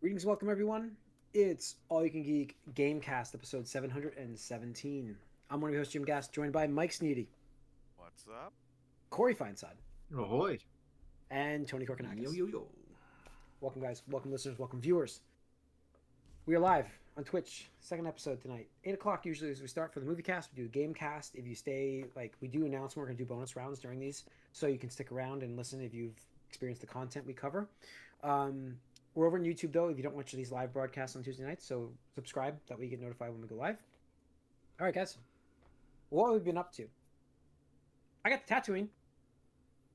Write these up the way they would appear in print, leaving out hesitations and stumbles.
Greetings, welcome everyone. It's All You Can Geek Gamecast episode 717. I'm one of your hosts, Jim Gast, joined by Mike Sneedy, What's up? Corey Feinsod, Ahoy. and Tony Yo, Korkanakis. yo, yo. Welcome, guys. Welcome, listeners. Welcome, viewers. We are live on Twitch. Second episode tonight. 8 o'clock usually as we start for the movie cast. We do a game cast. If you stay, we do announce we're going to do bonus rounds during these, so you can stick around and listen if you've experienced the content we cover. We're over on YouTube, though, if you don't watch these live broadcasts on Tuesday nights, so subscribe. That way you get notified when we go live. All right, guys. What have we been up to? I got the Tatooine.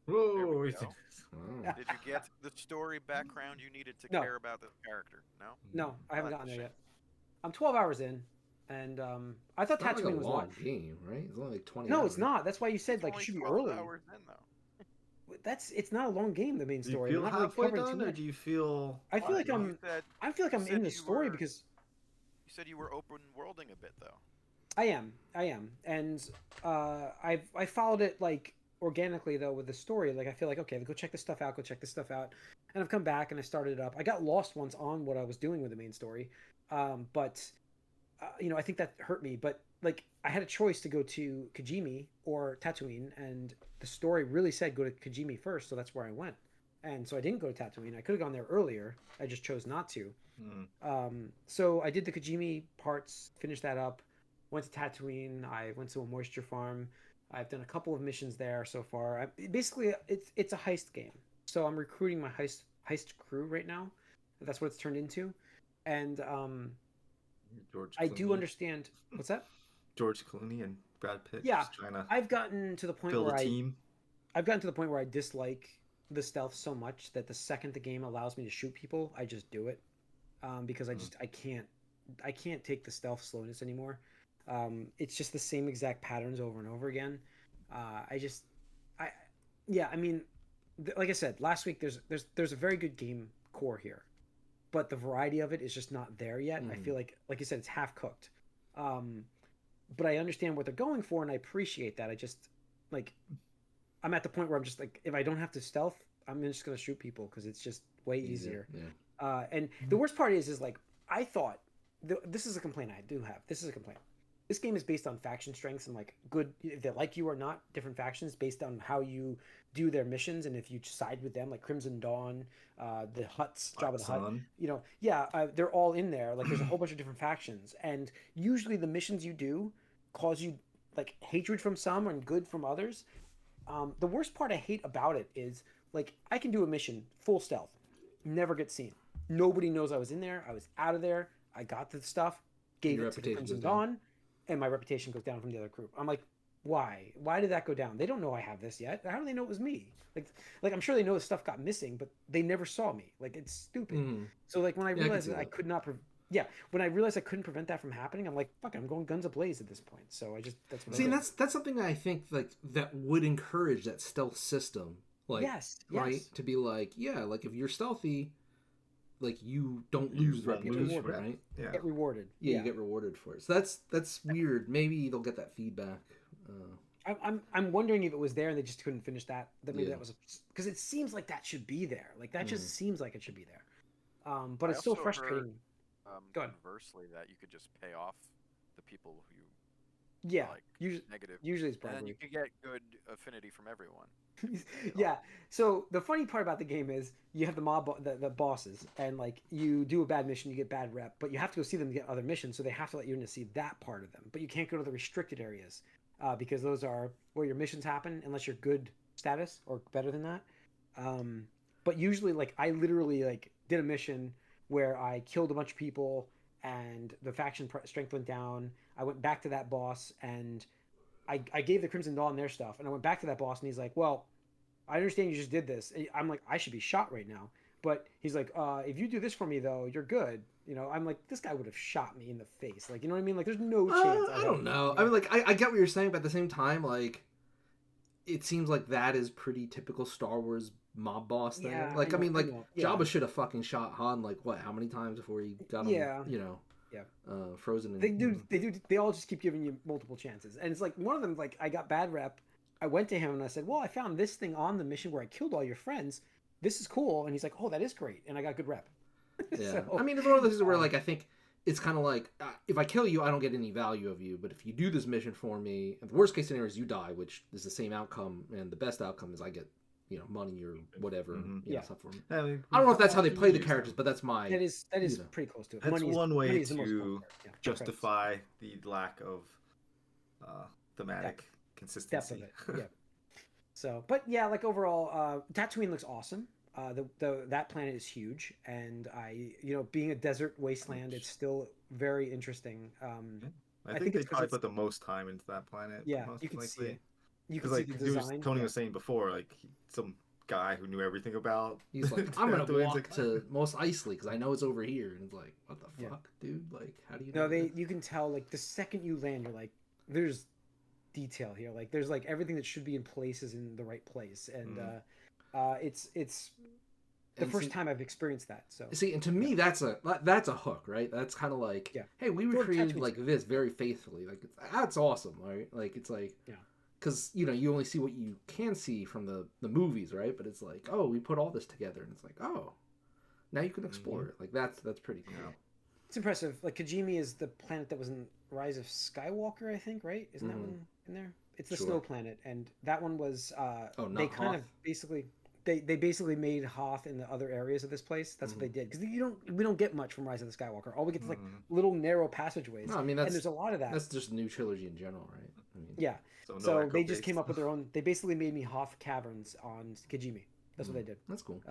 Whoa. There we we go. think- Oh. Did you get the story background you needed to No. care about the character? No? No, I haven't Oh, gotten that's there a yet. I'm 12 hours in, and I thought It's not like Tatooine a was long long. game, right? It's only like 20 No, hours. it's not. That's why you said It's like it only should be 12 early. hours in, though. It's not a long game. The main Do you story. feel I'm not really halfway covering too done, or much. do you feel... I feel like You I'm. said, I feel like I'm said in the you story were- because you said you were open worlding a bit, though. I am, and I followed it like organically though with the story. Like I feel like okay, go check this stuff out, and I've come back and I started it up. I got lost once on what I was doing with the main story, but I think that hurt me. But like I had a choice to go to Kijimi or Tatooine, and the story really said go to Kijimi first, so that's where I went. And so I didn't go to Tatooine. I could have gone there earlier. I just chose not to. So I did the Kijimi parts, finished that up, went to Tatooine. I went to a moisture farm. I've done a couple of missions there so far. Basically, it's a heist game. So I'm recruiting my heist crew right now. That's what it's turned into. And George I Clooney. do understand. What's that? George Clooney and Brad Pitt Yeah, just trying to I've gotten to the point build where a team. I've gotten to the point where I dislike the stealth so much that the second the game allows me to shoot people, I just do it. Because I can't take the stealth slowness anymore. It's just the same exact patterns over and over again. I mean, like I said last week, there's a very good game core here, but the variety of it is just not there yet. I feel like you said, it's half cooked. But I understand what they're going for, and I appreciate that. I just like I'm at the point where I'm just like, if I don't have to stealth, I'm just gonna shoot people because it's just way easier. Yeah. And the worst part is like I thought this is a complaint I do have. This is a complaint. This game is based on faction strengths and like good if they like you or not. Different factions based on how you do their missions and if you side with them, like Crimson Dawn, the Hutts, Jabba the Hutt. Sun. They're all in there. Like there's a whole bunch of different factions, and usually the missions you do cause you like hatred from some and good from others. The worst part I hate about it is like I can do a mission full stealth, never get seen. Nobody knows I was in there. I was out of there. I got the stuff, gave Your it to the reputation Crimson goes down. Dawn, and my reputation goes down from the other group. I'm like, why? Why did that go down? They don't know I have this yet. How do they know it was me? Like I'm sure they know the stuff got missing, but they never saw me. Like it's stupid. So like when I Yeah, I can realized see that I that. could not. When I realized I couldn't prevent that from happening, I'm like, fuck it, I'm going guns ablaze at this point. So that's what See, I and did. that's something that I think like that would encourage that stealth system. Like, Yes. right? To be like, yeah, like if you're stealthy, like you don't lose won't reputation, lose rep. right? Yeah. Get rewarded. Yeah, you get rewarded for it. So that's weird. Maybe they'll get that feedback. I'm wondering if it was there and they just couldn't finish that. That maybe Yeah. that was because it seems like that should be there. Like that just seems like it should be there. But I it's so also frustrating. Go ahead. Conversely, that you could just pay off the people who you Yeah. like Usually, negative, usually it's and then you bribery. could get good affinity from everyone. Yeah. So the funny part about the game is you have the bosses, and like you do a bad mission, you get bad rep, but you have to go see them to get other missions, so they have to let you in to see that part of them. But you can't go to the restricted areas because those are where your missions happen, unless you're good status or better than that. But usually, like I literally like did a mission where I killed a bunch of people and the faction strength went down. I went back to that boss and I gave the Crimson Dawn their stuff, and I went back to that boss, and he's like, "Well, I understand you just did this." I'm like, "I should be shot right now," but he's like, "If you do this for me, though, you're good." I'm like, "This guy would have shot me in the face." Like, you know what I mean? Like, there's no chance. I don't know. I mean, like, I get what you're saying, but at the same time, like, it seems like that is pretty typical Star Wars mob boss thing. Yeah, Like, I I mean, know, like, I know. Yeah. Jabba should have fucking shot Han, like, what, how many times before he got him, Yeah. Yeah. frozen in... They all just keep giving you multiple chances, and it's like one of them. Like, I got bad rep. I went to him and I said, "Well, I found this thing on the mission where I killed all your friends. This is cool." And he's like, "Oh, that is great," and I got good rep. Yeah. So, I mean, it's one of those things where like I think it's kind of like if I kill you, I don't get any value of you. But if you do this mission for me, and the worst case scenario is you die, which is the same outcome, and the best outcome is I get money or whatever, Yeah. stuff for me. I mean, I don't know if that's how they play the use characters, them. but that's my that is you know. pretty close to it. That's one way money is the most important to part. Yeah, credits. justify the lack of thematic Depth consistency. of it. Yeah. So, but yeah, like overall, Tatooine looks awesome. That planet is huge, and being a desert wasteland, it's still very interesting. I think they probably put the most time into that planet. Yeah, most you can see likely. it. You can Because see like the design. Tony was saying before, like some guy who knew everything about. He's like, I'm gonna Tatooine's walk to Mos Eisley because I know it's over here, and it's like, what the fuck, dude? Like, how do you know? No, you can tell like the second you land, you're like, there's detail here. Like there's like everything that should be in place is in the right place, and it's the first time I've experienced that. So see, and to me, that's a hook, right? That's kind of like, hey, we recreated like this very faithfully. Like that's awesome, right? Like it's like, because you only see what you can see from the movies, right? But it's like, oh, we put all this together, and it's like, oh, now you can explore it. Like that's pretty cool. It's impressive. Like Kijimi is the planet that was in Rise of Skywalker, I think, right? Isn't that one in there? It's the snow planet, and that one was they kind of basically they basically made Hoth in the other areas of this place. That's what they did, because we don't get much from Rise of the Skywalker. All we get is like little narrow passageways. No, I mean and there's a lot of that. That's just a new trilogy in general, right? I mean, yeah. So they just came up with their own. They basically made me Hoth caverns on Kijimi. That's what they did. That's cool.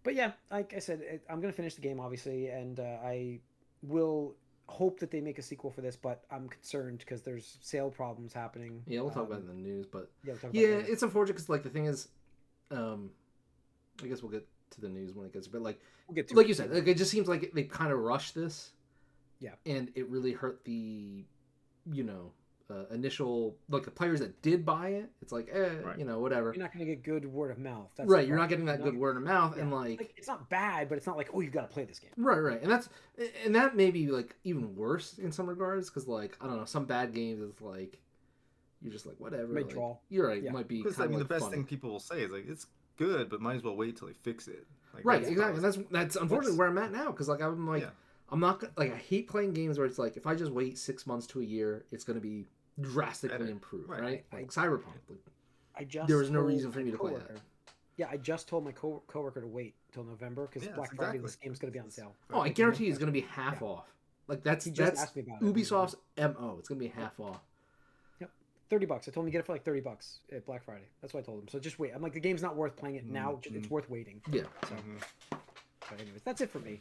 But yeah, like I said, I'm gonna finish the game obviously, and I will hope that they make a sequel for this. But I'm concerned because there's sale problems happening. Yeah, we'll talk about it in the news, but we'll it's unfortunate because like the thing is, I guess we'll get to the news when it gets. But like, we'll get to like you said, like it just seems like they kind of rushed this. Yeah, and it really hurt the, initial, like the players that did buy it. It's like, whatever. You're not going to get good word of mouth. That's right. You're not getting that good word of mouth, and like it's not bad, but it's not like, oh, you've got to play this game. Right, and that may be like even worse in some regards because like I don't know, some bad games is like you're just like whatever. May like, draw. You're right. It might be. Because the best thing people will say is like it's good, but might as well wait till they fix it. Like, right. Exactly. That's unfortunately where I'm at now because like I'm like. Yeah. I'm not like I hate playing games where it's like if I just wait 6 months to a year, it's going to be drastically improved, right? Like Cyberpunk. There was no reason for me to play that. Yeah, I just told my coworker to wait till November because Black Friday this game's going to be on sale. Oh, I guarantee it's going to be half off. Like that's asked me about Ubisoft's MO. It's going to be half off. Yep, $30. I told him to get it for like $30 at Black Friday. That's what I told him. So just wait. I'm like the game's not worth playing it now. It's worth waiting. Yeah. So, but anyways, that's it for me.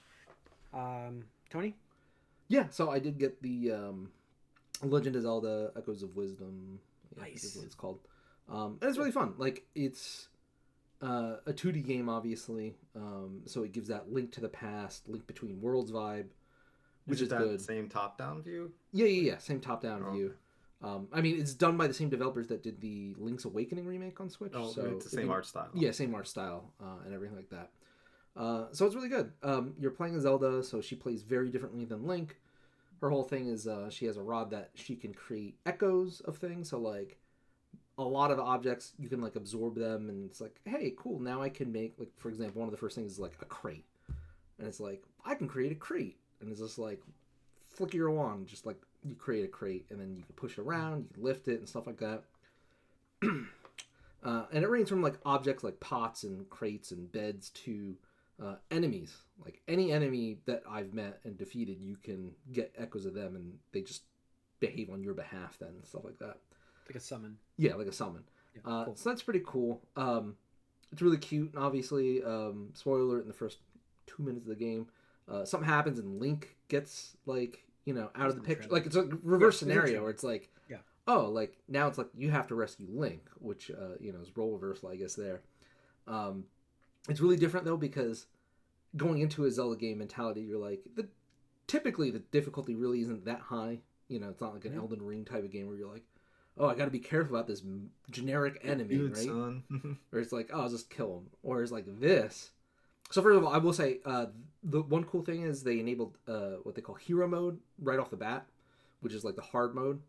Tony? Yeah, so I did get the Legend of Zelda Echoes of Wisdom. Nice. Is what it's called. And it's really fun. Like, it's a 2D game, obviously. So it gives that link to the past, link between worlds vibe, which is good. Same top-down view? Yeah. Same top-down view. I mean, it's done by the same developers that did the Link's Awakening remake on Switch. Oh, so it's the same art style. Yeah, same art style and everything like that. So it's really good. You're playing as Zelda, so she plays very differently than Link. Her whole thing is she has a rod that she can create echoes of things. So like a lot of objects, you can like absorb them, and it's like, hey, cool. Now I can make like, for example, one of the first things is like a crate, and it's like I can create a crate, and it's just like flick your wand, just like you create a crate, and then you can push it around, you can lift it and stuff like that. And it ranges from like objects like pots and crates and beds to enemies. Like any enemy that I've met and defeated, you can get echoes of them, and they just behave on your behalf then and stuff like that. Like a summon. Yeah, like a summon. Yeah, cool. So that's pretty cool. It's really cute, and obviously, spoiler alert, in the first 2 minutes of the game, something happens and Link gets like out of the picture. Like it's a reverse scenario where it's like, oh, like now it's like you have to rescue Link, which is role reversal, I guess there. It's really different though because going into a Zelda game mentality, you're like typically the difficulty really isn't that high. It's not like an Elden Ring type of game where you're like, oh, I got to be careful about this generic enemy, right? Son. Or it's like, oh, I'll just kill him. Or it's like this. So first of all, I will say the one cool thing is they enabled what they call hero mode right off the bat, which is like the hard mode,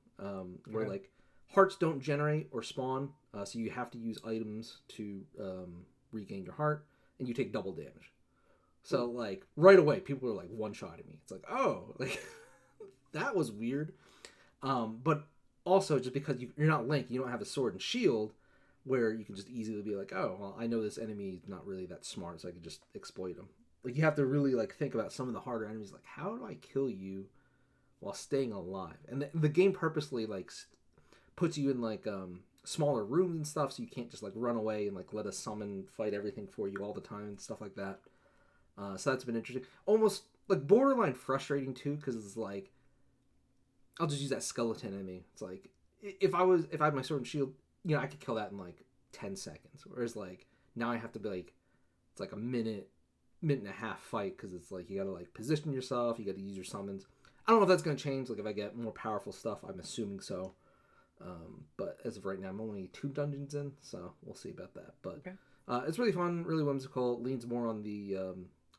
where like hearts don't generate or spawn, so you have to use items to regain your heart, and you take double damage. So like right away, people were like one-shotting me. It's like, oh, like that was weird. But also just because you're not Link, you don't have a sword and shield, where you can just easily be like, oh, well, I know this enemy is not really that smart, so I can just exploit him. Like you have to really like think about some of the harder enemies. Like, how do I kill you while staying alive? And the game purposely like puts you in like smaller rooms and stuff, so you can't just like run away and like let a summon fight everything for you all the time and stuff like that. So that's been interesting. Almost like borderline frustrating too, because it's like I'll just use that skeleton enemy. It's like if I had my sword and shield, you know, I could kill that in like 10 seconds. Whereas like now I have to be like it's like a minute and a half fight because it's like you gotta like position yourself, you gotta use your summons. I don't know if that's gonna change. Like if I get more powerful stuff, I'm assuming so. But as of right now, I'm only 2 dungeons in, so we'll see about that. But Okay. It's really fun, really whimsical. It leans more on the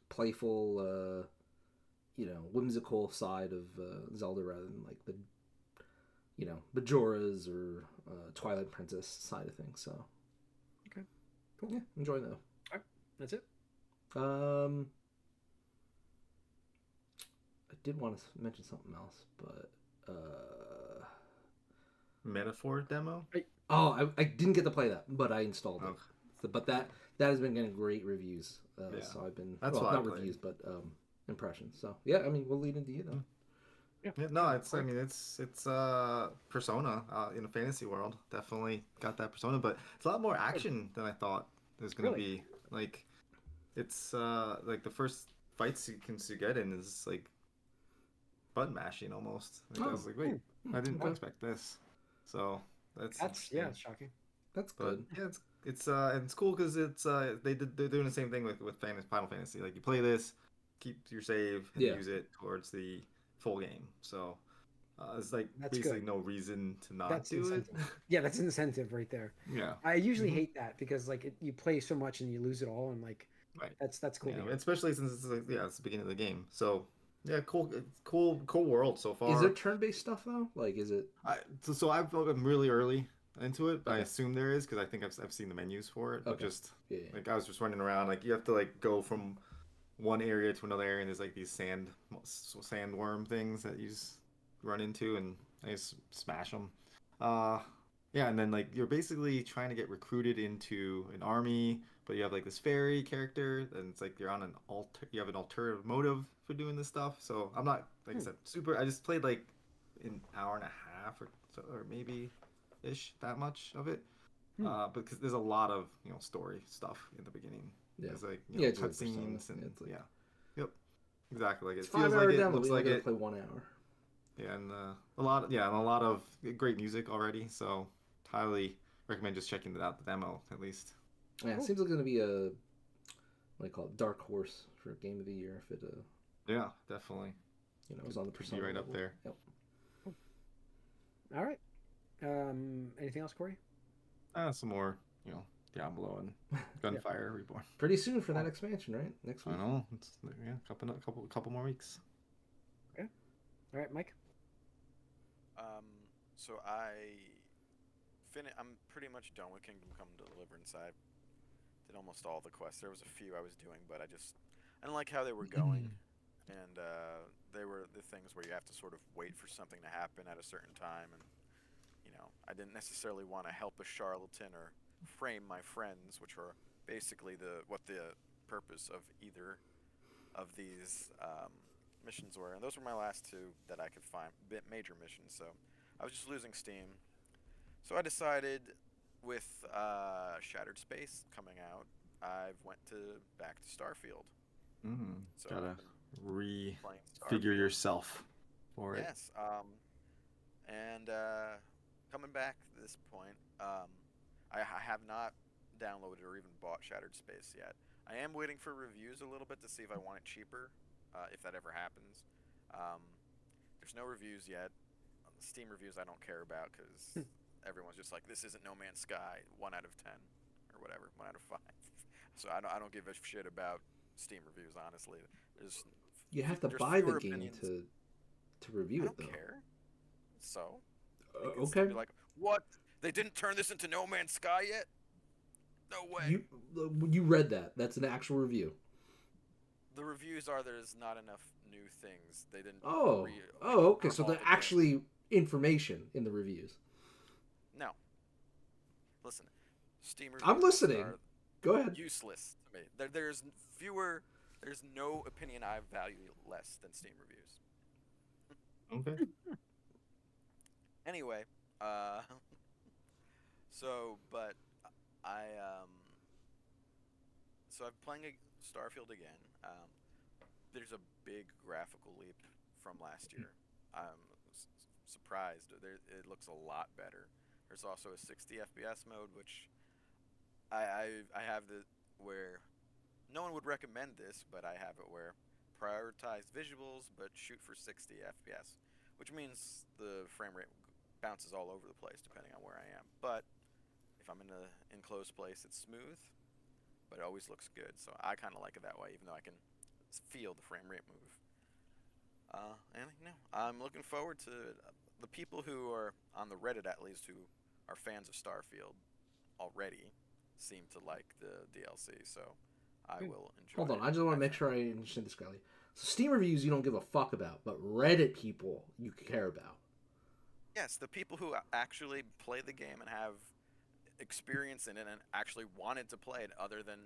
playful, whimsical side of Zelda rather than like the, Majora's or Twilight Princess side of things. So, Okay. Cool. Yeah, enjoy though. All right. That's it. I did want to mention something else, but Metaphor demo. I didn't get to play that, but I installed it. Oh. So, but that has been getting great reviews. Yeah. So I've been That's not reviews, but impressions. So yeah, I mean we'll lead into you though. Yeah, no, it's Persona in a fantasy world. Definitely got that Persona, but it's a lot more action than I thought there's gonna be. Like, it's like the first fight sequence you get in is like button mashing almost. Like, I was like, wait, I didn't expect this. So that's it's shocking. That's but good. yeah, it's cool because it's they're doing the same thing with Final Fantasy. Like you play this, keep your save, and use it towards the full game. So it's like That's basically good. no reason to not That's do incentive. it. Yeah, that's incentive right there. Yeah, I usually hate that because like you play so much and you lose it all, and like right. that's cool. Yeah, especially since it's like, it's the beginning of the game. So yeah, cool world so far. Is there turn-based stuff though? Like, is it? So I'm really early into it, but I assume there is because I think I've seen the menus for it. But just like I was just running around, like you have to like go from one area to another area, and there's like these sandworm things that you just run into, and I just smash them. Yeah, and then like you're basically trying to get recruited into an army, but you have like this fairy character, and it's like you're on you have an alternative motive for doing this stuff. So I'm not like I said super. I just played like an hour and a half or so, or maybe ish that much of it. Because there's a lot of story stuff in the beginning. Yeah. There's like it's cutscenes and it's like, yep, exactly. Like it it's feels 5 hour like it demo. looks We like only it. play 1 hour. Yeah, and a lot of great music already. So highly recommend just checking it out, the demo at least. Yeah, it seems like going to be a what do you call it, dark horse for Game of the Year if it. Yeah, definitely. It's on the Persona. Be right level. up there. Yep. All right. Anything else, Corey? Some more, Diablo and Gunfire Reborn. Pretty soon for that expansion, right? Next week. I know. It's couple more weeks. Okay. All right, Mike. So I'm pretty much done with Kingdom Come Deliverance. I did almost all the quests. There was a few I was doing, but I didn't like how they were going, and they were the things where you have to sort of wait for something to happen at a certain time, and I didn't necessarily want to help a charlatan or frame my friends, which are basically what the purpose of either of these missions were. And those were my last 2 that I could find, major missions. So I was just losing steam. So I decided, with Shattered Space coming out, I went back to Starfield. So gotta playing figure Starfield. yourself for it. Yes. And coming back to this point, I have not downloaded or even bought Shattered Space yet. I am waiting for reviews a little bit to see if I want it cheaper, if that ever happens. There's no reviews yet. Steam reviews I don't care about because everyone's just like, this isn't No Man's Sky, 1 out of 10 or whatever, 1 out of 5. So I don't give a shit about Steam reviews, honestly. You have to there's buy the fewer game opinions. to review I it don't though. care. So Okay. be like, what? They didn't turn this into No Man's Sky yet? No way. You read that? That's an actual review. the reviews are there's not enough new things. They didn't. Okay. So they're actually information in the reviews. No. Listen, Steam reviews. I'm listening. Go ahead. Useless to me. There's fewer. There's no opinion I value less than Steam reviews. Okay. Anyway, but I'm playing Starfield again. There's a big graphical leap from last year. I'm surprised. It looks a lot better. There's also a 60 FPS mode, which I have where no one would recommend this, but I have it where prioritize visuals but shoot for 60 FPS, which means the frame rate bounces all over the place depending on where I am. But if I'm in an enclosed place, it's smooth, but it always looks good. So I kind of like it that way, even though I can feel the frame rate move. I'm looking forward to the people who are on the Reddit, at least, who are fans of Starfield already seem to like the DLC. So I will enjoy. Hold on, I just want to make sure I understand this correctly. So Steam reviews you don't give a fuck about, but Reddit people you care about. Yes, the people who actually play the game and have experience in it and actually wanted to play it, other than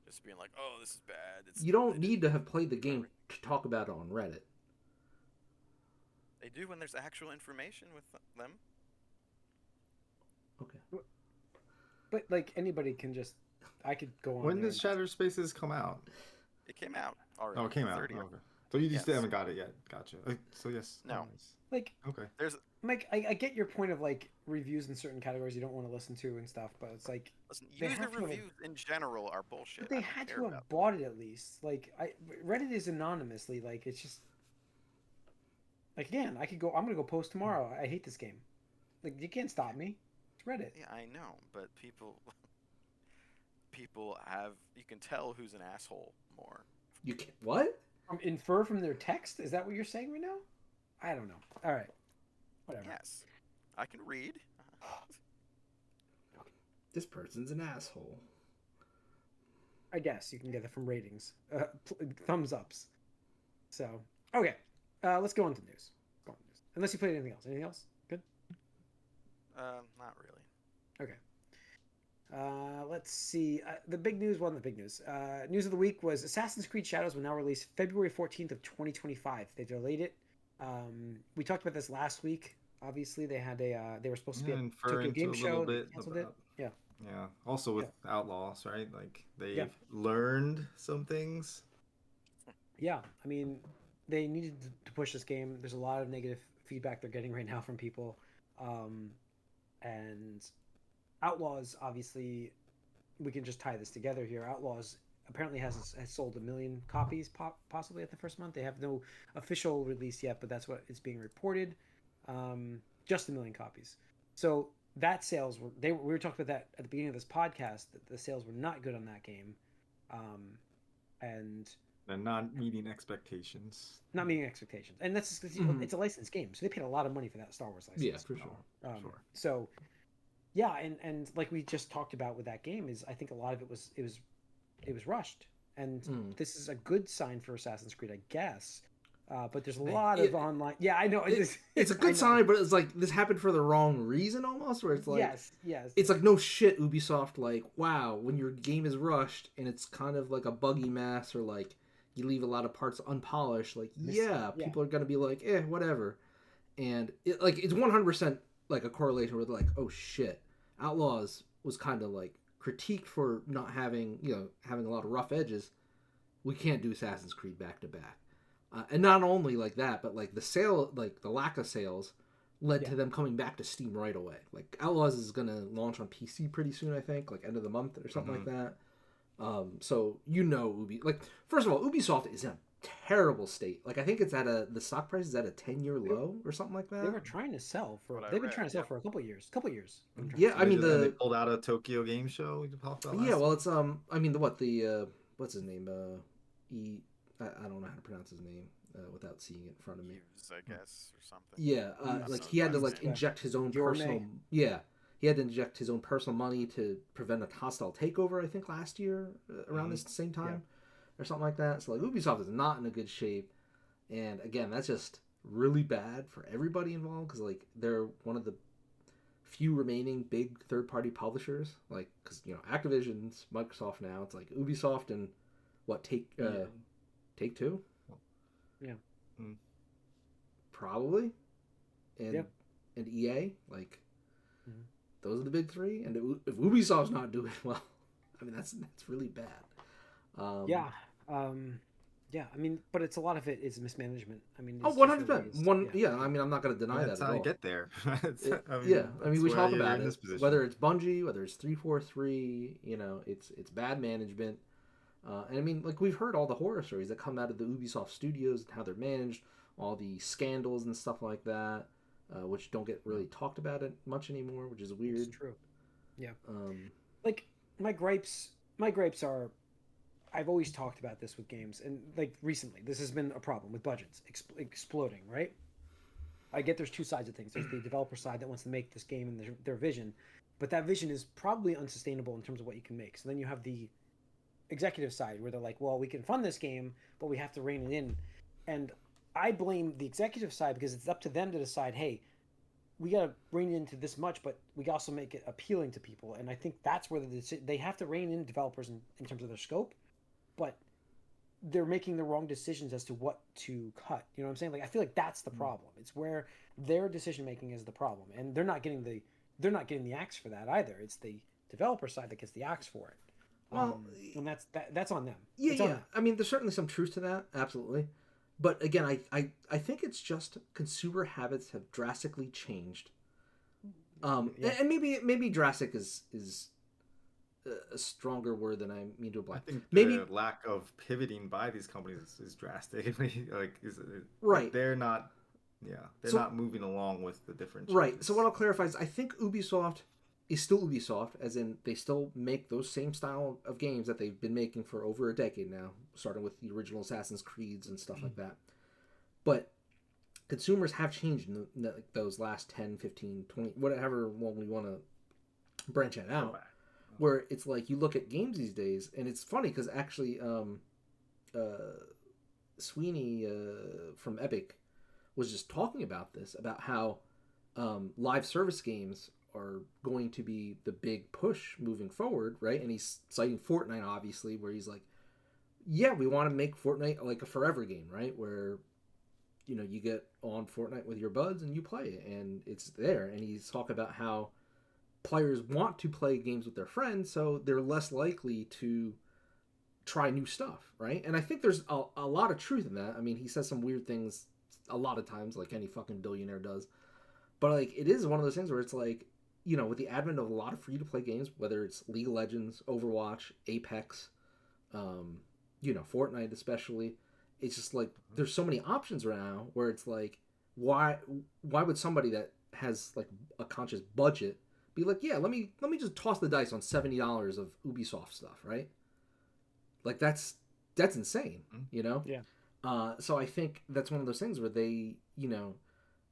just being like, "Oh, this is bad." You don't need to have played the game to talk about it on Reddit. They do when there's actual information with them. Okay. But like anybody can just, I could go on. When does Shattered Spaces come out? It came out already. Oh, it came out. Okay. So you still haven't got it yet. Gotcha. So yes. No. Like okay. There's Mike, I get your point of like reviews in certain categories you don't want to listen to and stuff, but it's like user reviews in general are bullshit. But they had to have bought it at least. Like Reddit is anonymously. Like it's just like again, I'm gonna go post tomorrow. I hate this game. Like you can't stop me. It's Reddit. Yeah, I know, but people have. You can tell who's an asshole more. You can what? Infer from their text? Is that what you're saying right now? I don't know. All right. Whatever. Yes. I can read. This person's an asshole. I guess you can get it from ratings. Thumbs ups. So, okay. Let's go on to news. Unless you played anything else. Anything else? Good? Not really. Okay. Let's see. The big news, well, not the big news. News of the week was Assassin's Creed Shadows will now release February 14th of 2025. They delayed it. We talked about this last week. Obviously, they had they were supposed to be a Tokyo Game Show. They canceled it. Yeah. Yeah. Also with Outlaws, right? Like they've learned some things. Yeah. I mean, they needed to push this game. There's a lot of negative feedback they're getting right now from people. And Outlaws, obviously, we can just tie this together here. Outlaws apparently has sold 1 million copies possibly at the first month. They have no official release yet, but that's what is being reported. Just 1 million copies. So that sales we were talking about that at the beginning of this podcast, that the sales were not good on that game. And they're not meeting expectations. Not meeting expectations. And that's just, it's a licensed game. So they paid a lot of money for that Star Wars license. Yeah, for sure. Sure. So yeah, and like we just talked about with that game is I think a lot of it was rushed. And this is a good sign for Assassin's Creed, I guess. But there's a lot of online. Yeah, I know. It's a good sign, but it's like this happened for the wrong reason almost. Where it's like, yes. It's like no shit, Ubisoft. Like, wow, when your game is rushed and it's kind of like a buggy mess, or like you leave a lot of parts unpolished. Like, people are gonna be like, whatever. And it's 100% like a correlation with like, oh shit, Outlaws was kind of like critiqued for not having having a lot of rough edges. We can't do Assassin's Creed back to back. And not only like that, but like the lack of sales led to them coming back to Steam right away. Like Outlaws is going to launch on PC pretty soon, I think, like end of the month or something like that. So first of all, Ubisoft is in a terrible state. Like I think it's the stock price is at a 10-year low or something like that. They were trying to sell for a couple years. Yeah, I mean they pulled out a Tokyo Game Show we talked about. Yeah, well, it's I mean what's his name? I don't know how to pronounce his name without seeing it in front of me. Hughes, I guess, or something. Yeah, he had to inject his own personal. Yeah, he had to inject his own personal money to prevent a hostile takeover. I think last year around this same time, or something like that. So like Ubisoft is not in a good shape, and again, that's just really bad for everybody involved because like they're one of the few remaining big third-party publishers. Like because Activision's Microsoft now. It's like Ubisoft and what Take Two. Yeah. Probably. And yep. And EA, like those are the big three. And if Ubisoft's not doing well, I mean that's really bad. Yeah. I mean, but it's a lot of it is mismanagement. I mean, 100%. Yeah. I mean, I'm not going to deny that. That's how you get there. I mean, we talk about it. Whether it's Bungie, whether it's 343, it's bad management. And I mean, like we've heard all the horror stories that come out of the Ubisoft studios and how they're managed, all the scandals and stuff like that, which don't get really talked about it much anymore, which is weird. It's true. Yeah. Like my gripes are, I've always talked about this with games, and like recently, this has been a problem with budgets exploding. Right? I get there's two sides of things. There's the developer side that wants to make this game and their vision, but that vision is probably unsustainable in terms of what you can make. So then you have the executive side where they're like, well, we can fund this game, but we have to rein it in. And I blame the executive side because it's up to them to decide, hey, we got to rein it into this much, but we also make it appealing to people. And I think that's where they have to rein in developers in terms of their scope, but they're making the wrong decisions as to what to cut. You know what I'm saying? Like, I feel like that's the problem. It's where their decision making is the problem, and they're not getting the axe for that either. It's the developer side that gets the axe for it. Well, and that's on them. Yeah. I mean, there's certainly some truth to that, absolutely. But again, I think it's just consumer habits have drastically changed. And maybe drastic is a stronger word than I mean to apply. I think maybe the lack of pivoting by these companies is drastically right. They're not not moving along with the different changes. Right. So what I'll clarify is I think Ubisoft is still Ubisoft, as in they still make those same style of games that they've been making for over a decade now, starting with the original Assassin's Creeds and stuff like that. But consumers have changed in those last 10, 15, 20, whatever one we want to branch it out, where it's like you look at games these days, and it's funny because actually Sweeney from Epic was just talking about this, about how live service games are going to be the big push moving forward, right? And he's citing Fortnite, obviously, where he's like, yeah, we want to make Fortnite like a forever game, right? Where, you get on Fortnite with your buds and you play it and it's there. And he's talking about how players want to play games with their friends, so they're less likely to try new stuff, right? And I think there's a lot of truth in that. I mean, he says some weird things a lot of times, like any fucking billionaire does. But like, it is one of those things where it's like, with the advent of a lot of free-to-play games, whether it's League of Legends, Overwatch, Apex, Fortnite especially, it's just like there's so many options right now where it's like, why would somebody that has like a conscious budget be like, yeah, let me just toss the dice on $70 of Ubisoft stuff, right? Like that's insane, Yeah. So I think that's one of those things where they,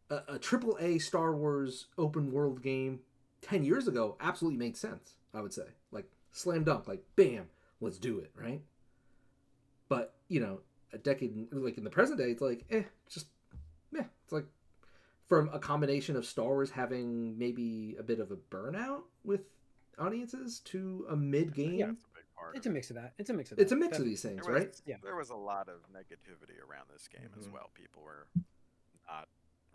a AAA Star Wars open world game 10 years ago absolutely made sense, I would say. Like, slam dunk, like, bam, let's do it, right? But, a decade, like, in the present day, it's like, it's like, from a combination of Star Wars having maybe a bit of a burnout with audiences to a mid-game. Yeah, that's a big part. It's a mix of that. It's a mix of these things, right? Yeah. There was a lot of negativity around this game as well. People were not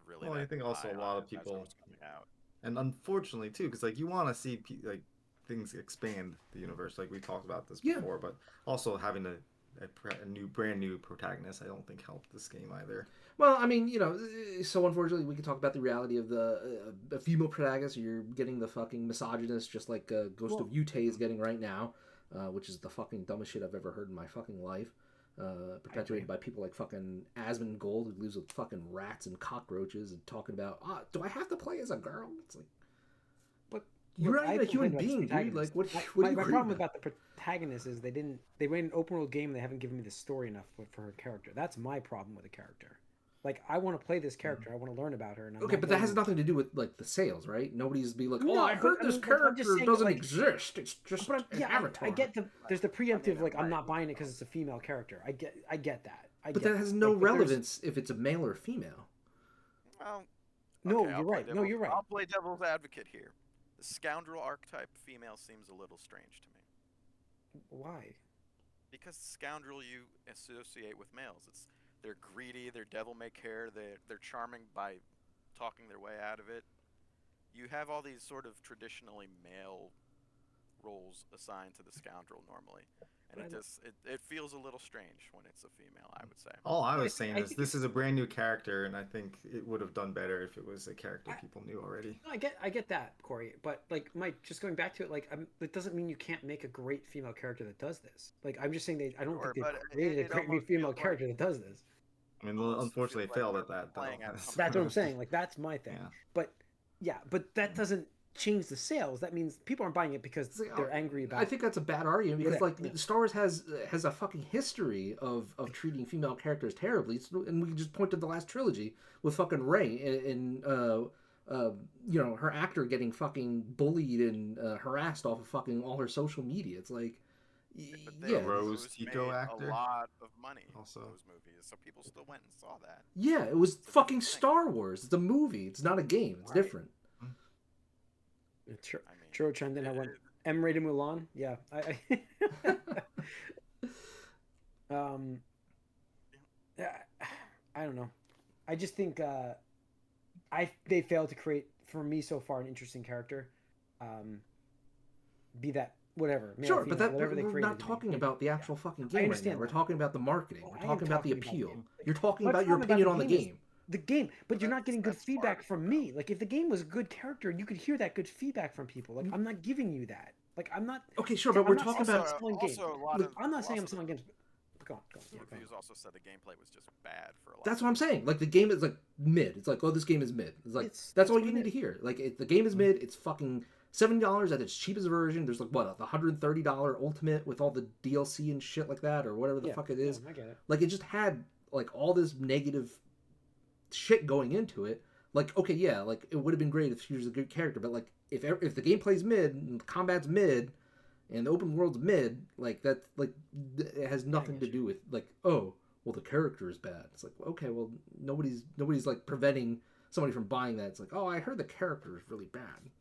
really. Well, I think also a lot of people coming out. And unfortunately, too, because, like, you want to see, like, things expand the universe. Like, we talked about this before, but also having a brand new protagonist, I don't think helped this game either. Well, I mean, so unfortunately, we can talk about the reality of the female protagonist. You're getting the fucking misogynist, just like Ghost of Yutei is getting right now, which is the fucking dumbest shit I've ever heard in my fucking life. Perpetuated by people like fucking Asmongold, who lives with fucking rats and cockroaches, and talking about, do I have to play as a girl? It's like, but you're not even a human being, dude. Like, what my problem about the protagonist is they made an open world game and they haven't given me the story enough for her character. That's my problem with the character. Like, I want to play this character. I want to learn about her. And I'm Okay, not but that has going- nothing to do with like the sales, right? Nobody's be like, "Oh, No, I but, heard I this mean, I'm just character saying, doesn't like, exist. It's just But an yeah, avatar." I get there's the preemptive, like, I'm right. not buying it because it's a female character. I get that. But that has no Like, but there's- relevance if it's a male or female. Well, No, okay, you're right. No, you're right. I'll play devil's advocate here. The scoundrel archetype female seems a little strange to me. Why? Because scoundrel you associate with males. They're greedy, they're devil may care, they're charming by talking their way out of it. You have all these sort of traditionally male roles assigned to the scoundrel normally. And it feels a little strange when it's a female, I would say. All I was saying I is think this is a brand new character, and I think it would have done better if it was a character people knew already. I get that, Corey. But like, Mike, just going back to it, like, it doesn't mean you can't make a great female character that does this. Like, I'm just saying I don't Sure, think but they've created a it great almost female feels like- character that does this. I mean, Almost unfortunately, it feels like failed we're at that. playing Though. at something. That's what I'm saying. Like, that's my thing. Yeah. But that doesn't change the sales. That means people aren't buying it because they're angry about. I think that's a bad argument because Yeah. Star Wars has a fucking history of treating female characters terribly, and we can just point to the last trilogy with fucking Rey and you know, her actor getting fucking bullied and harassed off of fucking all her social media. It's like, But yeah, Rose made Tico actor. a lot of money Also. those movies, so people still went and saw that. yeah, it was fucking Star Wars. It's a movie. It's not a game. It's Right. different. True. I mean, True. Chimed in. I went M-rated Mulan. Yeah. Yeah, I don't know. I just think they failed to create for me so far an interesting character. Be that whatever. Male, Sure, female, but whatever they we're created. not talking about the actual fucking game right now. understand We're that. talking about the marketing. Well, We're I am talking about the talking about the appeal. game. You're talking My about your problem about opinion the on the game is- game. The game, but you're not getting good That's feedback part from of it, me. Like, if the game was a good character, you could hear that good feedback from people. Like, I'm not giving you that. Like, I'm not. Okay, sure, but I'm we're not talking saying about. I'm selling games. Also, a lot Look, of I'm not saying I'm also selling games. Go on. the reviews also said the gameplay was just bad for a lot. That's what I'm saying. Like, the game is like mid. It's like, oh, this game is mid. It's like that's all what you it need to is. hear. Like, the game is mid. It's fucking $70 at its cheapest version. There's like what, the $130 ultimate with all the DLC and shit like that, or whatever the fuck it is. I get it. Like, it just had like all this negative shit going into it. Like, okay, yeah, like it would have been great if she was a good character, but like if the gameplay's mid and the combat's mid and the open world's mid, like that, like it has nothing to do with like, oh, well, the character is bad. It's like, okay, well, nobody's like preventing somebody from buying that. It's like, oh, I heard the character is really bad.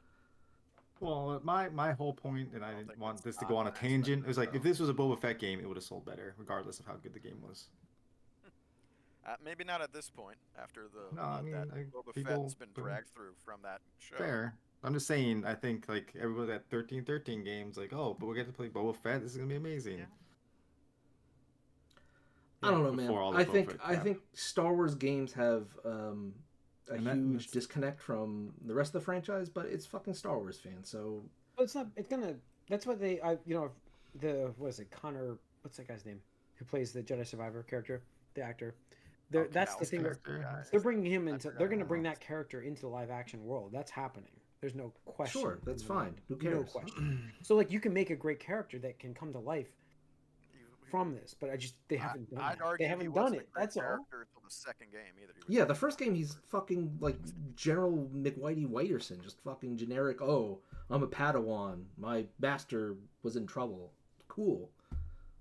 Well, my whole point, and I didn't want this to go on a tangent, it was like if this was a Boba Fett game, it would have sold better, regardless of how good the game was. Maybe not at this point after the No, I mean, that Boba Fett's been dragged through from that show. Fair. I'm just saying, I think like everybody at 1313 games, like, oh, but we get to play Boba Fett. This is gonna be amazing. Yeah. I don't know, man. Before all the I Boba think Fett I crap. think Star Wars games have a And huge that's- disconnect from the rest of the franchise, but it's fucking Star Wars fans, so But it's not. It's gonna. That's what they. What is it? Connor. What's that guy's name? Who plays the Jedi Survivor character? The actor. That's the thing. They're bringing him into. They're going to bring that character into the live action world. That's happening. There's no question. sure, that's fine. Who No cares? question. So like, you can make a great character that can come to life from this, but they haven't done I'd it. argue They he haven't wasn't done a it. great That's all. character until the second game either. He was Yeah, the first game he's fucking like General McWhitey Whiterson, just fucking generic. Oh, I'm a Padawan. My master was in trouble. Cool.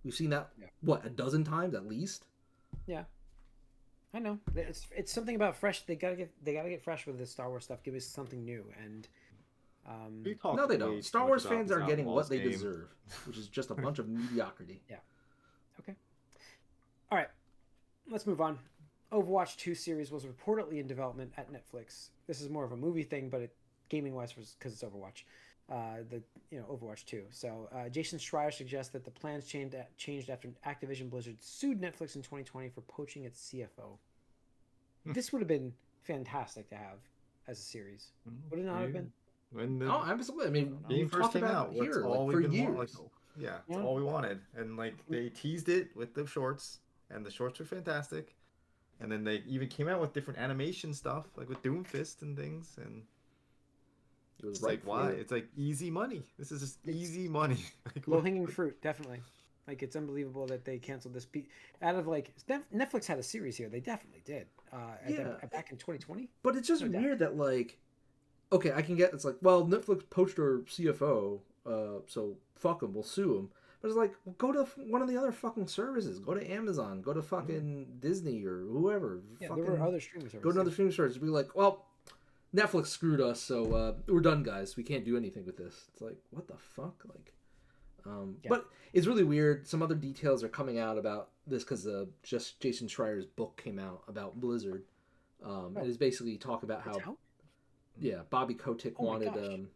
We've seen that what, a dozen times at least. Yeah. I know. It's something about fresh. They gotta get fresh with this Star Wars stuff. Give us something new. And No, they don't. Star Wars fans are getting what they game. deserve, which is just a bunch of mediocrity. Yeah. Okay. All right. Let's move on. Overwatch 2 series was reportedly in development at Netflix. This is more of a movie thing, but gaming wise, because it's Overwatch. Overwatch 2. So Jason Schreier suggests that the plans changed after Activision Blizzard sued Netflix in 2020 for poaching its CFO. This would have been fantastic to have as a series. Would it not have been? When the Oh, absolutely. I mean, game we've first talked came about out, it here that's all like, for we've been years. yeah, Yeah. that's all we wanted. And like they teased it with the shorts, and the shorts were fantastic. And then they even came out with different animation stuff, like with Doomfist and things. And It was it's like, for why? it. It's like easy money. This is just easy money. Like, Low hanging fruit, definitely. Like, it's unbelievable that they canceled this. Out of like Netflix had a series here. They definitely did. Back in 2020. But it's just weird that like, okay, I can get it's like, well, Netflix poached our CFO, so fuck them, we'll sue them. But it's like, well, go to one of the other fucking services. Go to Amazon. Go to fucking Disney or whoever. Yeah, there were other streaming services. Go to another streaming service. Be like, well, Netflix screwed us, so we're done, guys. We can't do anything with this. It's like, what the fuck? Like, but it's really weird. Some other details are coming out about this because just Jason Schreier's book came out about Blizzard. And it's basically talk about how, Bobby Kotick wanted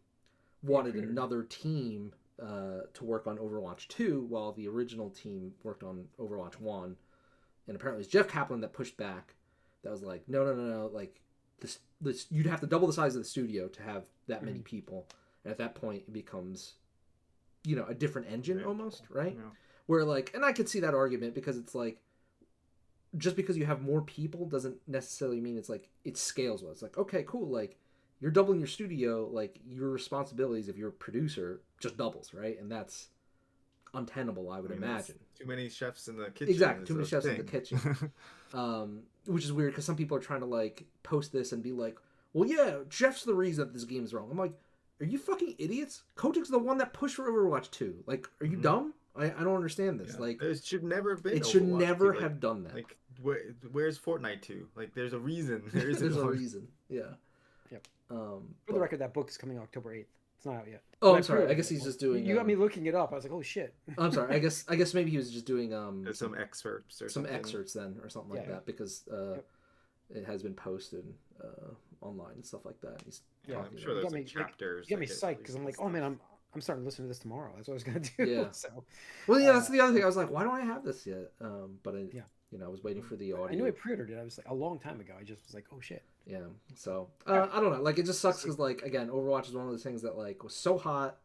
another team to work on Overwatch 2 while the original team worked on Overwatch 1. And apparently it's Jeff Kaplan that pushed back. That was like, no. Like, this you'd have to double the size of the studio to have that many people. And at that point, it becomes, a different engine almost, right? Yeah. Where, like, and I could see that argument because it's like, just because you have more people doesn't necessarily mean it's like, it scales well. It's like, okay, cool, like, you're doubling your studio, like, your responsibilities if you're a producer just doubles, right? And that's untenable, I would imagine. Too many chefs in the kitchen. Exactly, too many chefs in the kitchen. Which is weird because some people are trying to, like, post this and be like, well, yeah, Jeff's the reason that this game's wrong. I'm like, are you fucking idiots? Kotick's the one that pushed for Overwatch 2. Like, are you dumb? I don't understand this. Yeah. Like, it should never have been. It should never have done that. Like, where's Fortnite 2? Like, there's a reason. There's a reason. Yeah. Yep. For the record, that book is coming October 8th. It's not out yet. Oh, I'm sorry. I guess he's just doing. You got me looking it up. I was like, oh shit. I'm sorry. I guess maybe he was just doing some excerpts or some excerpts then or something like that because it has been posted online and stuff like that. He's I'm sure there's some chapters. You got me psyched because I'm like, oh man, I'm starting to listen to this tomorrow. That's what I was gonna do. Yeah. So. Well, yeah, that's the other thing. I was like, why don't I have this yet? But I was waiting for the audio. I knew I pre-ordered it. I was like a long time ago. I just was like, oh shit. Yeah. So I don't know. Like, it just sucks because, like, again, Overwatch is one of those things that, like, was so hot.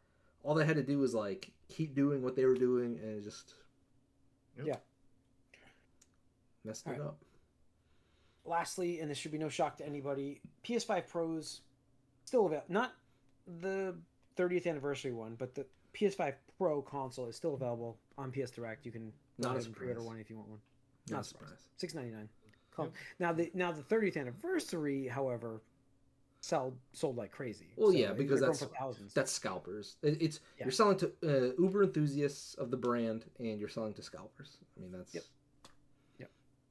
All they had to do was, like, keep doing what they were doing, and it just messed it up. Lastly, and this should be no shock to anybody, PS5 Pros still available. Not the 30th anniversary one, but the PS5 Pro console is still available on PS Direct. You can pre-order one if you want one. Not a surprise. $6.99. Yep. Now the 30th anniversary, however, sold like crazy. Well, so because that's scalpers. You're selling to uber enthusiasts of the brand, and you're selling to scalpers. I mean, that's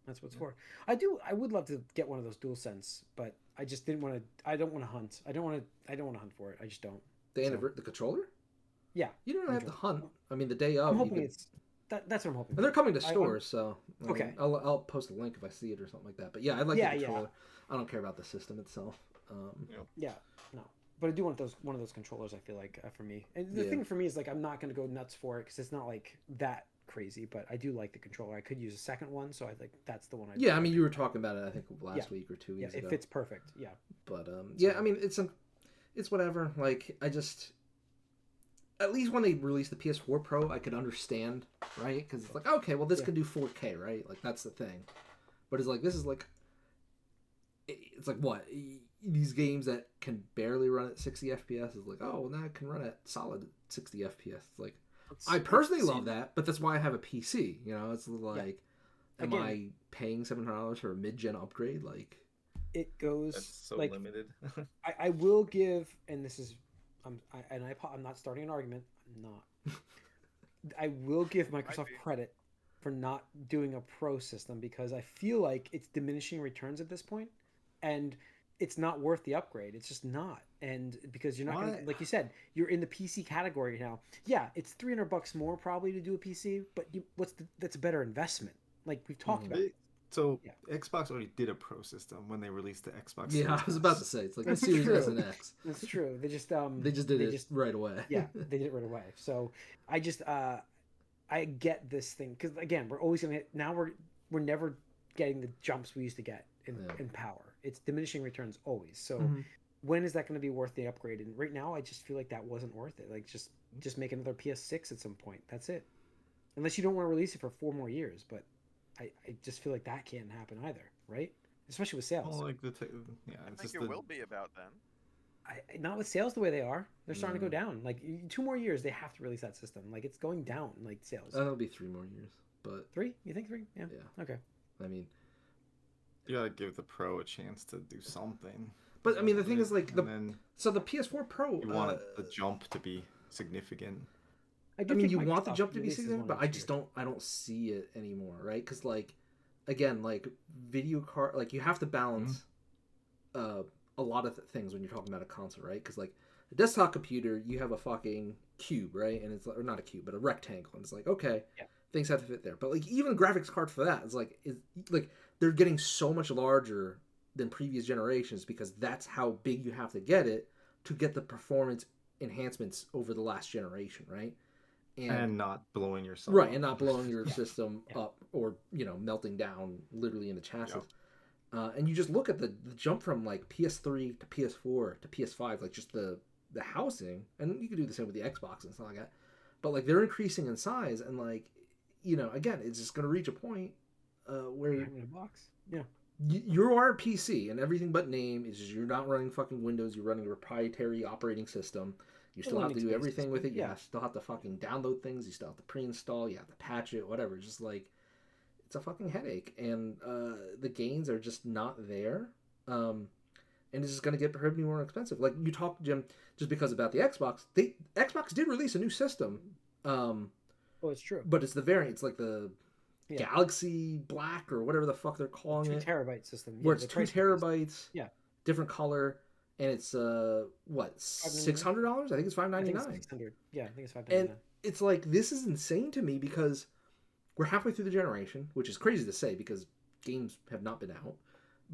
that's what it's for. I would love to get one of those DualSense, but I just didn't want to. I don't want to hunt. I don't want to hunt for it. I just don't. The controller? Yeah. You don't have to hunt. I mean, the day of. I'm hoping that's what I'm hoping. And they're coming to stores, so okay. I'll post a link if I see it or something like that. But yeah, I'd like the controller. I don't care about the system itself. No, but I do want one of those controllers. I feel like for me, and the thing for me is like I'm not going to go nuts for it because it's not like that crazy. But I do like the controller. I could use a second one, so I think that's the one. I mean, you were talking about it. I think last week or 2 weeks ago. Yeah, it fits perfect. Yeah, but I mean, it's whatever. Like, I just. At least when they released the PS4 Pro, I could understand, right? Because it's like, okay, well, this can do 4K, right? Like, that's the thing. But it's like, this is like, it's like what? These games that can barely run at 60 FPS is like, oh, well, now it can run at solid 60 FPS. It's like, I personally love that, but that's why I have a PC. It's like, am I paying $700 for a mid-gen upgrade? Like, it goes that's so like, limited. I will give, and this is. I'm not starting an argument. I'm not. I will give Microsoft credit for not doing a pro system because I feel like it's diminishing returns at this point, and it's not worth the upgrade. It's just not. And because you're not going to, like you said, you're in the PC category now. Yeah, it's $300 more probably to do a PC, but that's a better investment. Like we've talked about. So Xbox already did a pro system when they released the Xbox. Yeah, I was about to say it's like the Series S and X. That's true. They just did it right away. Yeah, they did it right away. So I just I get this thing because again we're always gonna hit, now we're never getting the jumps we used to get in power. It's diminishing returns always. So when is that going to be worth the upgrade? And right now I just feel like that wasn't worth it. Like just make another PS6 at some point. That's it. Unless you don't want to release it for 4 more years, but. I just feel like that can't happen either, right? Especially with sales. Well, like I think it will be about then. not with sales the way they are. They're starting to go down. Like 2 more years, they have to release that system. Like it's going down. Like sales. That'll be 3 more years, but 3? You think 3? Yeah. Yeah. Okay. I mean, you gotta give the Pro a chance to do something. But I mean, the thing is, like, the PS4 Pro, you want the jump to be significant. I mean, you want the jump to be significant, but I just don't see it anymore, right? Because, like, again, like, video card, like, you have to balance a lot of things when you're talking about a console, right? Because, like, a desktop computer, you have a fucking cube, right? And it's, or not a cube, but a rectangle, and it's like, okay, things have to fit there. But, like, even a graphics card for that is like they're getting so much larger than previous generations because that's how big you have to get it to get the performance enhancements over the last generation, right? And not blowing yourself right, up. and not blowing your system up or, you know, melting down literally in the chassis. And you just look at the jump from, like, PS3 to PS4 to PS5, like, just the housing, and you can do the same with the Xbox and stuff like that, but, like, they're increasing in size, and, like, you know, again, it's just going to reach a point where in a box. Yeah. You are a PC, and everything but name is you're not running fucking Windows. You're running a proprietary operating system. You still have to do everything with it. You still have to fucking download things. You still have to pre-install. You have to patch it. Whatever. Just like it's a fucking headache, and the gains are just not there. And it's just gonna get prohibitively more expensive. Like you talked, Jim, just because about the Xbox. Xbox did release a new system. Oh, it's true. But it's the variant. It's like the Galaxy Black or whatever the fuck they're calling it. 2 terabyte system. Where it's 2 terabytes. Yeah. Different color. And it's what, $600? I think it's $599. $600. Yeah, I think it's $599. And it's like, this is insane to me because we're halfway through the generation, which is crazy to say because games have not been out.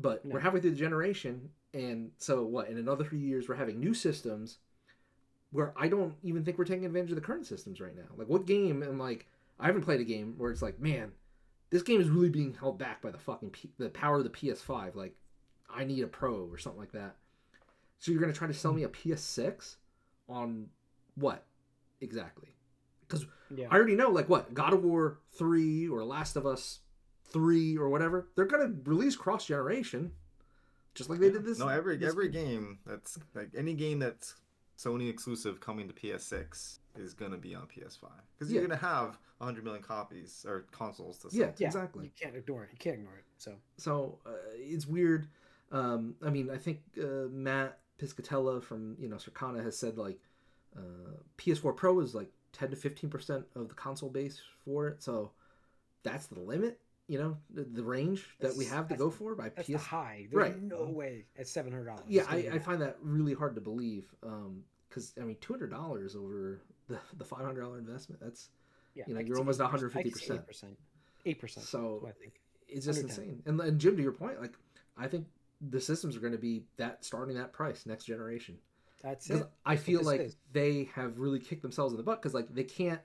But we're halfway through the generation, and so what? In another 3 years, we're having new systems where I don't even think we're taking advantage of the current systems right now. Like, what game? And like, I haven't played a game where it's like, man, this game is really being held back by the fucking the power of the PS5. Like, I need a Pro or something like that. So you're going to try to sell me a PS6 on what exactly? Because I already know, like, what, God of War 3 or Last of Us 3 or whatever, they're going to release cross-generation, just like they did this. No, every game that's, like, any game that's Sony exclusive coming to PS6 is going to be on PS5. Because you're going to have 100 million copies or consoles to sell. Yeah, exactly. You can't ignore it. You can't ignore it. So it's weird. I mean, I think Matt Piscatella from, Circana has said, like, PS4 Pro is, like, 10 to 15% of the console base for it. So that's the limit, the range that we have to go for by that's PS. The high. There's no way at $700. Yeah, I find that really hard to believe. Because, I mean, $200 over the $500 investment, that's, you're almost 150%. 8%. So I think. It's just insane. And Jim, to your point, like, I think the systems are going to be starting that price next generation. That's it. I feel like they have really kicked themselves in the butt because, like, they can't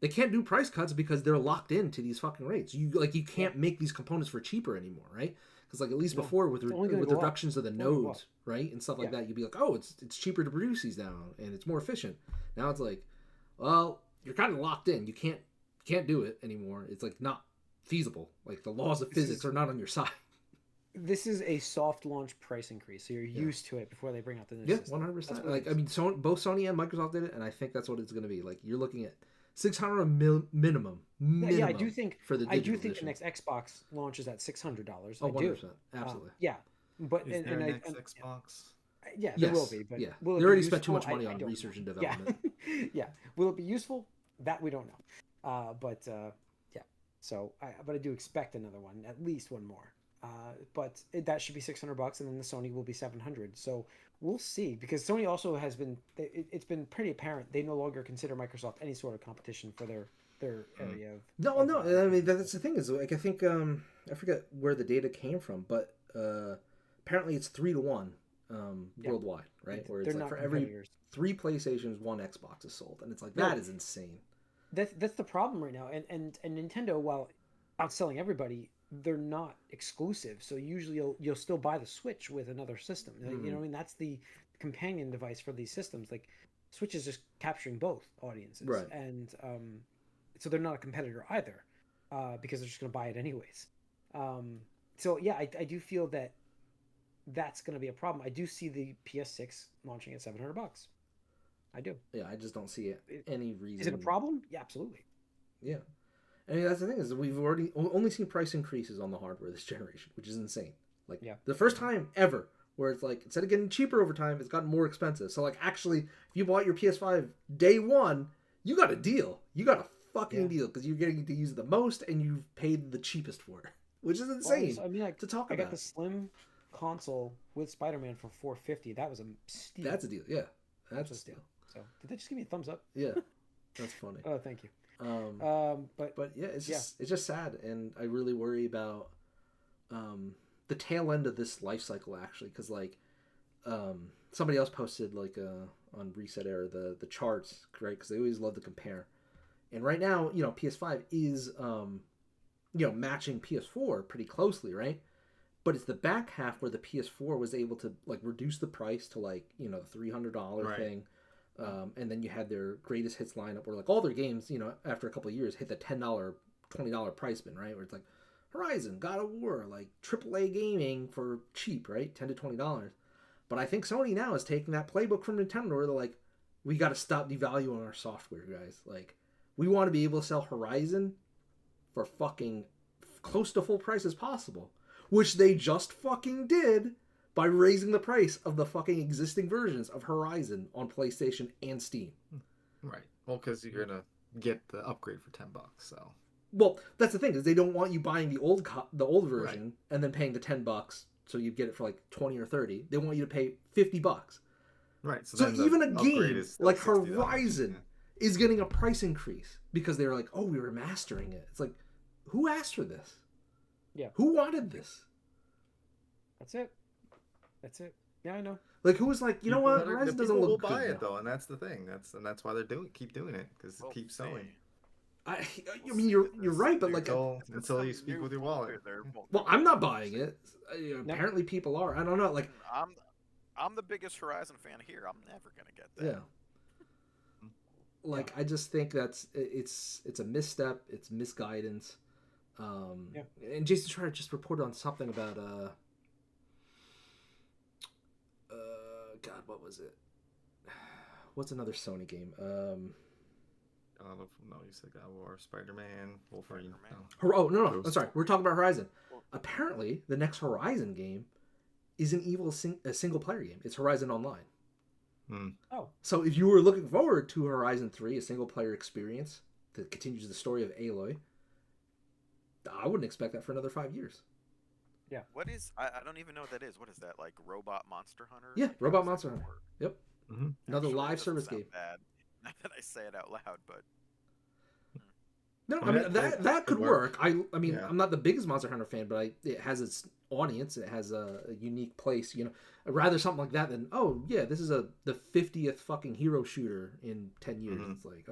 do price cuts because they're locked into these fucking rates. You can't make these components for cheaper anymore, right? Because, like, at least before with reductions of the nodes, right, and stuff like that, you'd be like, oh, it's cheaper to produce these now and it's more efficient. Now it's like, well, you're kind of locked in. You can't do it anymore. It's like not feasible. Like the laws of physics are not on your side. This is a soft launch price increase, so you're used to it before they bring out the new system. 100%. Like, I mean, both Sony and Microsoft did it, and I think that's what it's going to be. Like, you're looking at $600 minimum. Yeah, I do think for the digital edition. The next Xbox launches at $600. Oh, 100%, absolutely. Yeah, but is there next Xbox? Yeah, there will be. But will they already spent too much money on research and development. Yeah, will it be useful? That we don't know. But so I do expect another one, at least one more. But that should be $600, and then the Sony will be $700. So we'll see, because Sony also has been. It's been pretty apparent they no longer consider Microsoft any sort of competition for their area of. No. I mean, that's the thing is, like, I think I forget where the data came from, but apparently it's 3-1 worldwide, right? Where it's like for every 3 PlayStations, 1 Xbox is sold, and it's like that is insane. That's the problem right now, and Nintendo, while outselling everybody, they're not exclusive, so usually you'll still buy the Switch with another system. You know, I mean, that's the companion device for these systems. Like, Switch is just capturing both audiences, right? And so they're not a competitor either, because they're just going to buy it anyways. So yeah, I do feel that that's going to be a problem. I do see the PS6 launching at $700. I do. Yeah, I just don't see any reason. Is it a problem? Yeah, absolutely. Yeah. I mean, that's the thing is we've already only seen price increases on the hardware this generation, which is insane. Like, the first time ever where it's like, instead of getting cheaper over time, it's gotten more expensive. So, like, actually, if you bought your PS5 day one, you got a deal. You got a fucking deal because you're getting to use it the most and you've paid the cheapest for it, which is insane to talk about. I got the slim console with Spider-Man for $450. That was a steal. That's a deal, yeah. That's a steal. So, did they just give me a thumbs up? Yeah, that's funny. Oh, thank you. But yeah, it's just sad, and I really worry about the tail end of this life cycle actually, because like somebody else posted like on Reset Era the charts, right? Because they always love to compare, and right now PS5 is matching PS4 pretty closely, right? But it's the back half where the PS4 was able to like reduce the price to like the $300 thing. And then you had their greatest hits lineup where like all their games, after a couple of years hit the $10, $20 price bin, right? Where it's like Horizon, God of War, like AAA gaming for cheap, right? $10 to $20. But I think Sony now is taking that playbook from Nintendo where they're like, we got to stop devaluing our software, guys. Like, we want to be able to sell Horizon for fucking close to full price as possible, which they just fucking did by raising the price of the fucking existing versions of Horizon on PlayStation and Steam. Right. Well, because you're gonna get the upgrade for $10. So. Well, that's the thing is they don't want you buying the old version and then paying the $10, so you get it for like 20 or 30. They want you to pay $50. Right. So even a game like Horizon is getting a price increase because they're like, oh, we were mastering it. It's like, who asked for this? Yeah. Who wanted this? That's it. Yeah, I know. Like, who was like, you know what? Horizon doesn't look good. People will buy it though, and that's the thing. That's why they're keep doing it because it keeps selling. I mean, you're right, but like until you speak with your wallet. Well, I'm not buying it. Apparently, people are. I don't know. Like, I'm the biggest Horizon fan here. I'm never gonna get that. Yeah. Like, I just think it's a misstep. It's misguidance. And Jason Schreier just reported on something about God, what was it? What's another Sony game? I don't know. No, you said God of War, Spider-Man, Wolverine. No. I'm sorry. We're talking about Horizon. Apparently, the next Horizon game is a single-player game. It's Horizon Online. Oh. So if you were looking forward to Horizon 3, a single-player experience that continues the story of Aloy, I wouldn't expect that for another 5 years. Yeah. What is? I don't even know what that is. What is that? Like Robot Monster Hunter? Yeah, Robot Monster Hunter. Yep. Mm-hmm. Another live service game. Bad. Not that I say it out loud, but. No, I mean that could work. I mean, I'm not the biggest Monster Hunter fan, but it has its audience. It has a unique place. I'd rather something like that than this is the 50th fucking hero shooter in 10 years. Mm-hmm. It's like,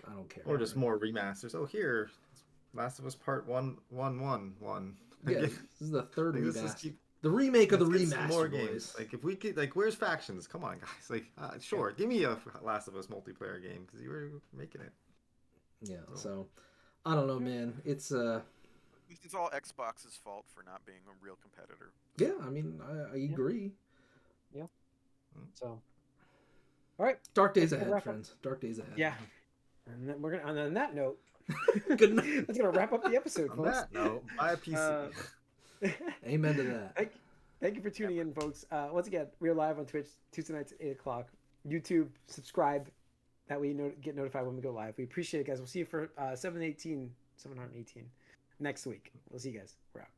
I don't care. Or just more remasters. Oh, here, Last of Us Part 1. Yeah, this is the third remaster. The remake of the remaster. More games. Like, if we could, like, where's Factions? Come on, guys. Like, sure, give me a Last of Us multiplayer game because you were making it. Yeah. So, I don't know, man. It's It's all Xbox's fault for not being a real competitor. Yeah, I mean, I agree. Yeah. So, all right. Dark days ahead, friends. Dark days ahead. Yeah. And then we're gonna. And on that note. Good night. That's gonna wrap up the episode, folks. No, buy a PC. Amen to that. Thank you for tuning in, folks. Once again, we're live on Twitch Tuesday nights at 8:00. YouTube, subscribe. That way you get notified when we go live. We appreciate it, guys. We'll see you for 718 next week. We'll see you guys. We're out.